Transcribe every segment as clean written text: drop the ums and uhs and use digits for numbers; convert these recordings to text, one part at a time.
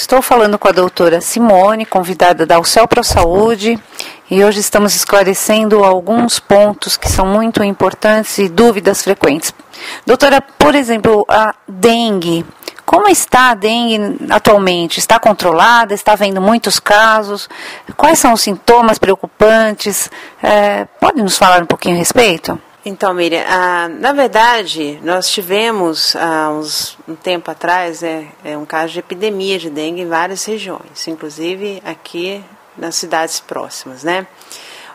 Estou falando com a doutora Simone, convidada da UCEL Pro Saúde, e hoje estamos esclarecendo alguns pontos que são muito importantes e dúvidas frequentes. Doutora, por exemplo, a dengue. Como está a dengue atualmente? Está controlada? Está havendo muitos casos? Quais são os sintomas preocupantes? Pode nos falar um pouquinho a respeito? Então, Miriam, na verdade, nós tivemos, um tempo atrás, um caso de epidemia de dengue em várias regiões, inclusive aqui nas cidades próximas, né?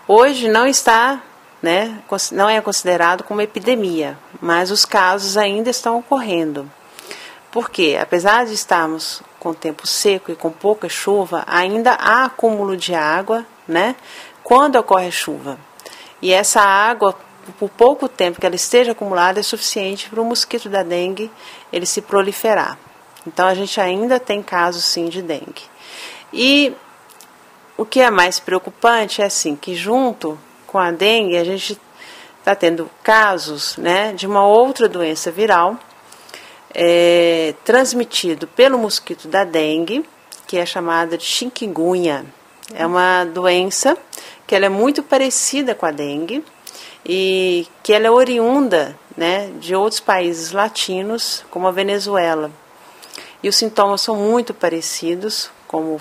Hoje não está, né, não é considerado como epidemia, mas os casos ainda estão ocorrendo. Por quê? Apesar de estarmos com tempo seco e com pouca chuva, ainda há acúmulo de água, né, quando ocorre a chuva. E essa água, por pouco tempo que ela esteja acumulada, é suficiente para o mosquito da dengue ele se proliferar. Então a gente ainda tem casos sim de dengue. E o que é mais preocupante é assim, que junto com a dengue a gente está tendo casos, né, de uma outra doença viral transmitido pelo mosquito da dengue, que é chamada de chikungunya. É uma doença que ela é muito parecida com a dengue, e que ela é oriunda, né, de outros países latinos, como a Venezuela. E os sintomas são muito parecidos, como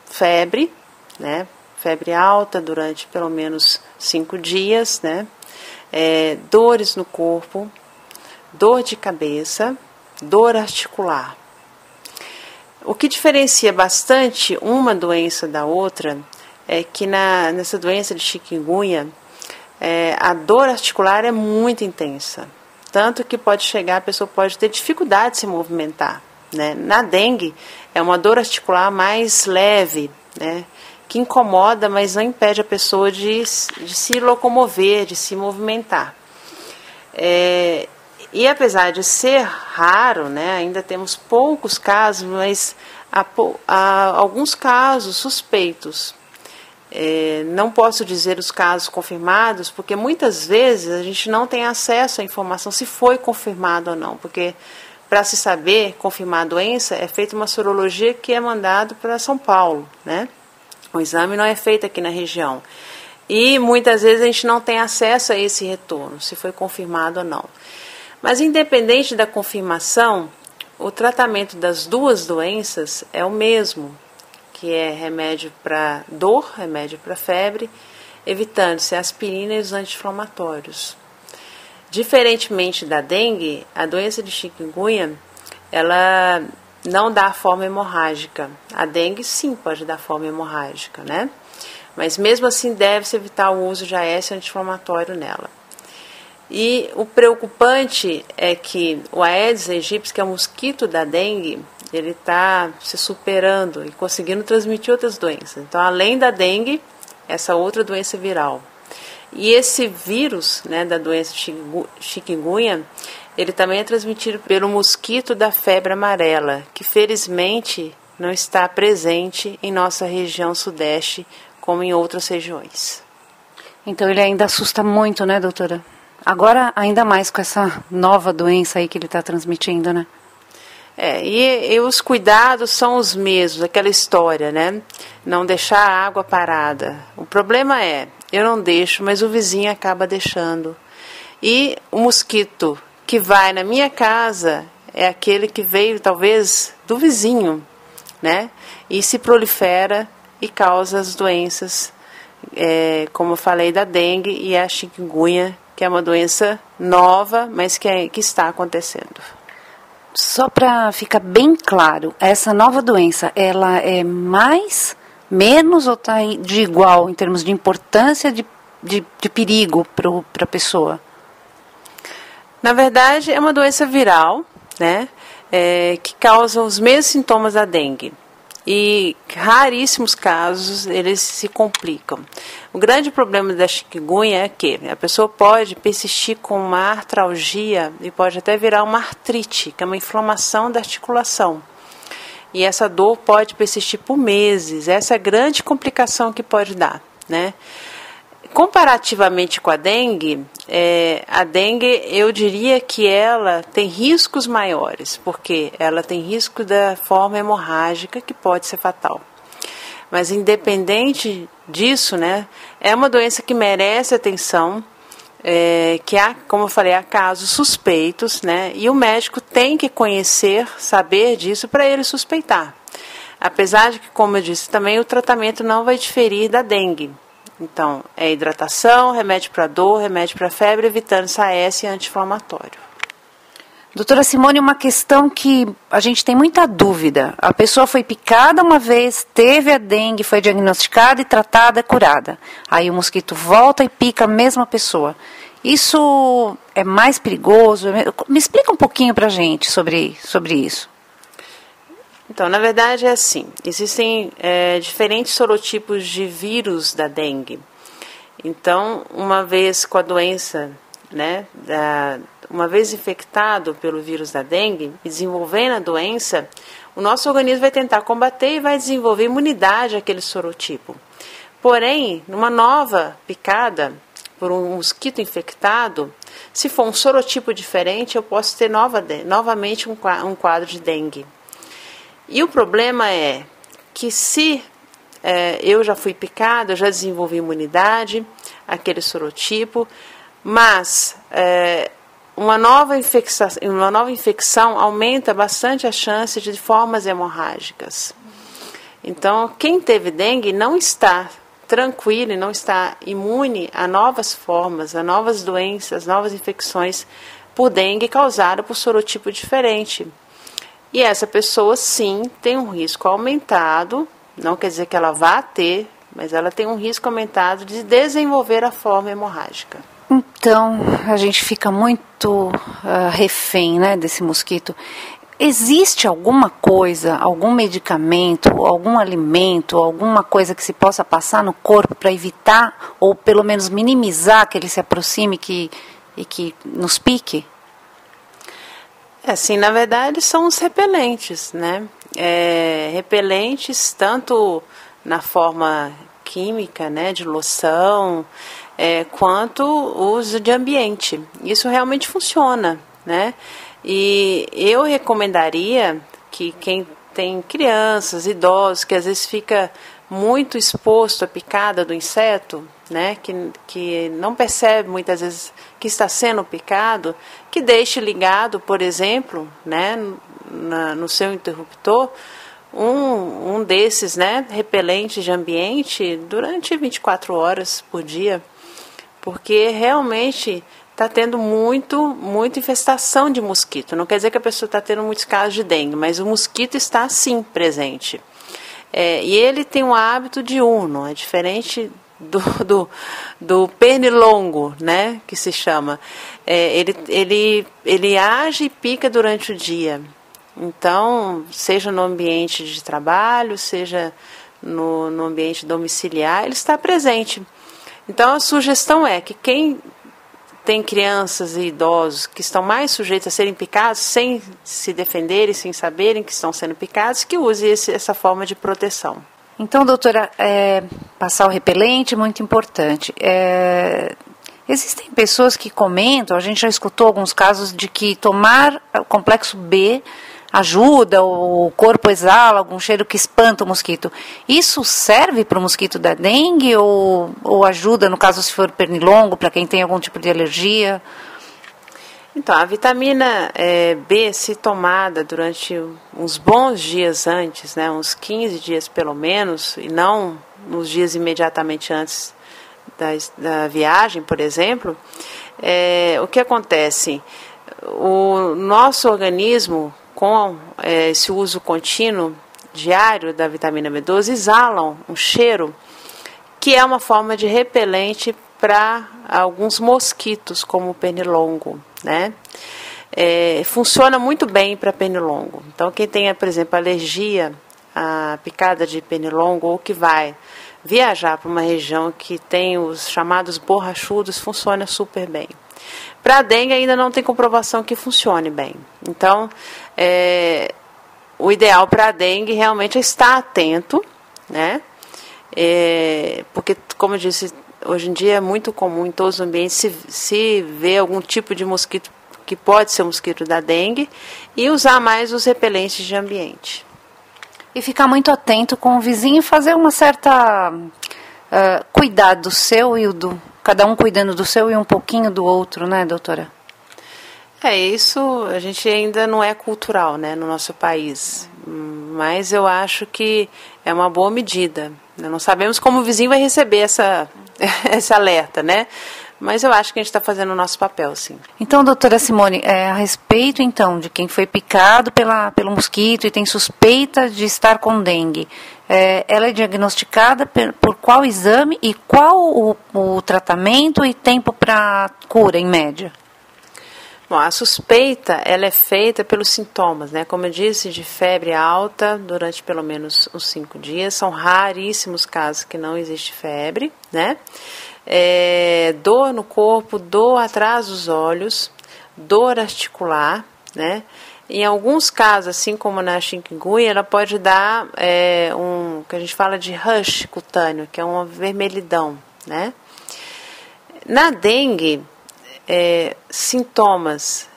febre, né, febre alta durante pelo menos 5 dias, né, dores no corpo, dor de cabeça, dor articular. O que diferencia bastante uma doença da outra é que nessa doença de chikungunya, a dor articular é muito intensa, tanto que a pessoa pode ter dificuldade de se movimentar, né? Na dengue é uma dor articular mais leve, né, que incomoda, mas não impede a pessoa de se locomover, de se movimentar. E apesar de ser raro, né, ainda temos poucos casos, mas há alguns casos suspeitos. Não posso dizer os casos confirmados, porque muitas vezes a gente não tem acesso à informação se foi confirmado ou não, porque para se saber confirmar a doença é feita uma sorologia que é mandado para São Paulo, né? O exame não é feito aqui na região. E muitas vezes a gente não tem acesso a esse retorno, se foi confirmado ou não. Mas independente da confirmação, o tratamento das duas doenças é o mesmo, que é remédio para dor, remédio para febre, evitando-se a aspirina e os anti-inflamatórios. Diferentemente da dengue, a doença de chikungunya, ela não dá forma hemorrágica. A dengue sim pode dar forma hemorrágica, né? Mas mesmo assim deve-se evitar o uso de AS anti-inflamatório nela. E o preocupante é que o Aedes aegypti, que é o mosquito da dengue, ele está se superando e conseguindo transmitir outras doenças. Então, além da dengue, essa outra doença viral. E esse vírus, né, da doença chikungunya, ele também é transmitido pelo mosquito da febre amarela, que felizmente não está presente em nossa região sudeste, como em outras regiões. Então ele ainda assusta muito, né, doutora? Agora, ainda mais com essa nova doença aí que ele está transmitindo, né? E os cuidados são os mesmos, aquela história, né? Não deixar a água parada. O problema eu não deixo, mas o vizinho acaba deixando. E o mosquito que vai na minha casa é aquele que veio, talvez, do vizinho, né? E se prolifera e causa as doenças, como eu falei, da dengue e a chikungunya, que é uma doença nova, mas que está acontecendo. Só para ficar bem claro, essa nova doença, ela é menos ou está de igual em termos de importância de perigo para a pessoa? Na verdade, é uma doença viral, né, que causa os mesmos sintomas da dengue. E raríssimos casos eles se complicam. O grande problema da chikungunya é que a pessoa pode persistir com uma artralgia e pode até virar uma artrite, que é uma inflamação da articulação. E essa dor pode persistir por meses. Essa é a grande complicação que pode dar, né? Comparativamente com a dengue eu diria que ela tem riscos maiores, porque ela tem risco da forma hemorrágica que pode ser fatal. Mas independente disso, né, é uma doença que merece atenção, que há, como eu falei, há casos suspeitos, né, e o médico tem que conhecer, saber disso para ele suspeitar. Apesar de que, como eu disse também, o tratamento não vai diferir da dengue. Então, é hidratação, remédio para dor, remédio para febre, evitando SAES e anti-inflamatório. Doutora Simone, uma questão que a gente tem muita dúvida. A pessoa foi picada uma vez, teve a dengue, foi diagnosticada e tratada, curada. Aí o mosquito volta e pica a mesma pessoa. Isso é mais perigoso? Me explica um pouquinho para a gente sobre isso. Então, na verdade é assim, existem diferentes sorotipos de vírus da dengue. Então, uma vez com a doença, né, uma vez infectado pelo vírus da dengue e desenvolvendo a doença, o nosso organismo vai tentar combater e vai desenvolver imunidade àquele sorotipo. Porém, numa nova picada por um mosquito infectado, se for um sorotipo diferente, eu posso ter novamente um quadro de dengue. E o problema é que se eu já fui picado, eu já desenvolvi imunidade àquele sorotipo, mas uma nova infecção aumenta bastante a chance de formas hemorrágicas. Então, quem teve dengue não está tranquilo e não está imune a novas formas, a novas doenças, novas infecções por dengue causada por sorotipo diferente. E essa pessoa, sim, tem um risco aumentado, não quer dizer que ela vá ter, mas ela tem um risco aumentado de desenvolver a forma hemorrágica. Então, a gente fica muito refém, né, desse mosquito. Existe alguma coisa, algum medicamento, algum alimento, alguma coisa que se possa passar no corpo para evitar, ou pelo menos minimizar que ele se aproxime e que nos pique? Assim, na verdade, são os repelentes, né? Repelentes tanto na forma química, né, de loção, quanto o uso de ambiente. Isso realmente funciona, né? E eu recomendaria que quem tem crianças, idosos, que às vezes fica muito exposto à picada do inseto, né, que não percebe muitas vezes que está sendo picado, que deixe ligado, por exemplo, né, no seu interruptor, um desses, né, repelentes de ambiente durante 24 horas por dia, porque realmente está tendo muita infestação de mosquito. Não quer dizer que a pessoa está tendo muitos casos de dengue, mas o mosquito está sim presente. E ele tem um hábito diurno, é diferente do pernilongo, né, que se chama. Ele age e pica durante o dia. Então, seja no ambiente de trabalho, seja no ambiente domiciliar, ele está presente. Então, a sugestão é que quem tem crianças e idosos que estão mais sujeitos a serem picados, sem se defenderem, sem saberem que estão sendo picados, que use essa forma de proteção. Então, doutora, passar o repelente é muito importante. Existem pessoas que comentam, a gente já escutou alguns casos de que tomar o complexo B ajuda, o corpo exala algum cheiro que espanta o mosquito. Isso serve para o mosquito da dengue ou ajuda, no caso, se for pernilongo, para quem tem algum tipo de alergia? Então, a vitamina B, se tomada durante uns bons dias antes, né, uns 15 dias pelo menos, e não nos dias imediatamente antes da viagem, por exemplo, o que acontece? O nosso organismo, com esse uso contínuo diário da vitamina B12, exalam um cheiro que é uma forma de repelente para alguns mosquitos, como o pernilongo, né? Funciona muito bem para pernilongo. Então, quem tem, por exemplo, alergia à picada de pernilongo ou que vai viajar para uma região que tem os chamados borrachudos, funciona super bem. Para a dengue ainda não tem comprovação que funcione bem. Então, o ideal para a dengue realmente é estar atento, né? Porque, como eu disse, hoje em dia é muito comum em todos os ambientes se ver algum tipo de mosquito que pode ser o mosquito da dengue e usar mais os repelentes de ambiente. E ficar muito atento com o vizinho e fazer uma certa cuidado do seu e cada um cuidando do seu e um pouquinho do outro, né, doutora? Isso a gente ainda não é cultural, né, no nosso país, mas eu acho que é uma boa medida. Não sabemos como o vizinho vai receber esse alerta, né? Mas eu acho que a gente está fazendo o nosso papel, sim. Então, doutora Simone, a respeito, então, de quem foi picado pelo mosquito e tem suspeita de estar com dengue, ela é diagnosticada por qual exame e qual o tratamento e tempo para cura, em média? Bom, a suspeita, ela é feita pelos sintomas, né? Como eu disse, de febre alta durante pelo menos uns 5 dias. São raríssimos casos que não existe febre, né? Dor no corpo, dor atrás dos olhos, dor articular, né? Em alguns casos, assim como na chikungunya, ela pode dar que a gente fala de rush cutâneo, que é uma vermelhidão, né? Na dengue, sintomas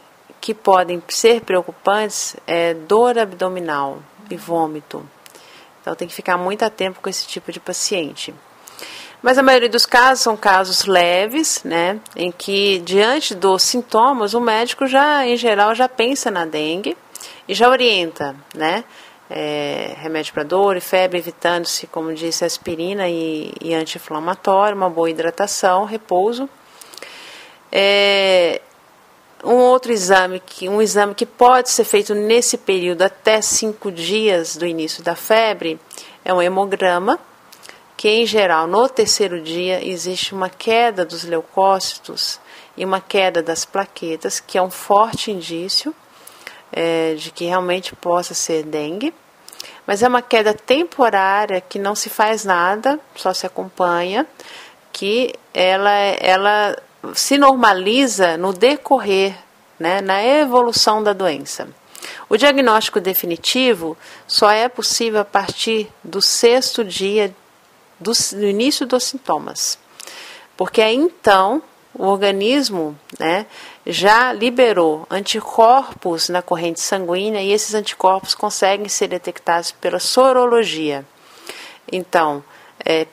que podem ser preocupantes é dor abdominal e vômito. Então tem que ficar muito atento com esse tipo de paciente. Mas a maioria dos casos são casos leves, né, em que diante dos sintomas o médico em geral já pensa na dengue e já orienta, né, remédio para dor e febre, evitando-se, como disse, aspirina e anti-inflamatório, uma boa hidratação, repouso. Um outro exame, um exame que pode ser feito nesse período até 5 dias do início da febre, é um hemograma, que em geral no 3º dia existe uma queda dos leucócitos e uma queda das plaquetas, que é um forte indício de que realmente possa ser dengue, mas é uma queda temporária que não se faz nada, só se acompanha, que ela se normaliza no decorrer, né, na evolução da doença. O diagnóstico definitivo só é possível a partir do 6º dia do início dos sintomas, porque aí então o organismo, né, já liberou anticorpos na corrente sanguínea e esses anticorpos conseguem ser detectados pela sorologia. Então,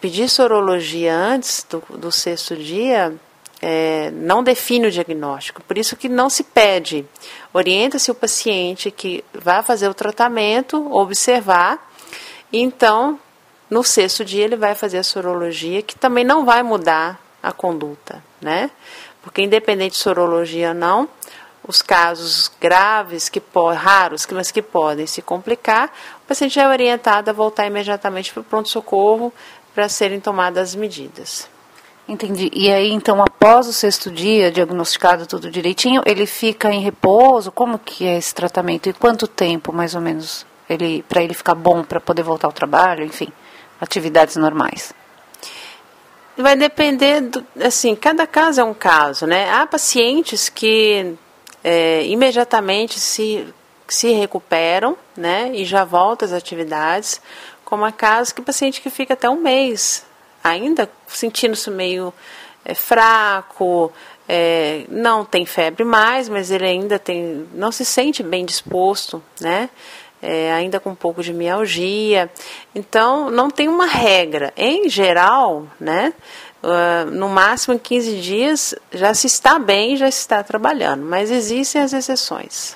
pedir sorologia antes do 6º dia não define o diagnóstico, por isso que não se pede. Orienta-se o paciente que vai fazer o tratamento, observar, e então no 6º dia ele vai fazer a sorologia, que também não vai mudar a conduta, né? Porque independente de sorologia ou não, os casos graves, raros, mas que podem se complicar, o paciente é orientado a voltar imediatamente para o pronto-socorro para serem tomadas as medidas. Entendi. E aí, então, após o 6º dia, diagnosticado tudo direitinho, ele fica em repouso? Como que é esse tratamento? E quanto tempo, mais ou menos, para ele ficar bom, para poder voltar ao trabalho, enfim, atividades normais? Vai depender, assim, cada caso é um caso, né? Há pacientes que imediatamente se recuperam, né, e já voltam às atividades, como há casos que paciente que fica até um mês, ainda sentindo-se meio fraco, não tem febre mais, mas ele ainda não se sente bem disposto, né? Ainda com um pouco de mialgia. Então, não tem uma regra. Em geral, né, no máximo em 15 dias já se está bem, já se está trabalhando, mas existem as exceções.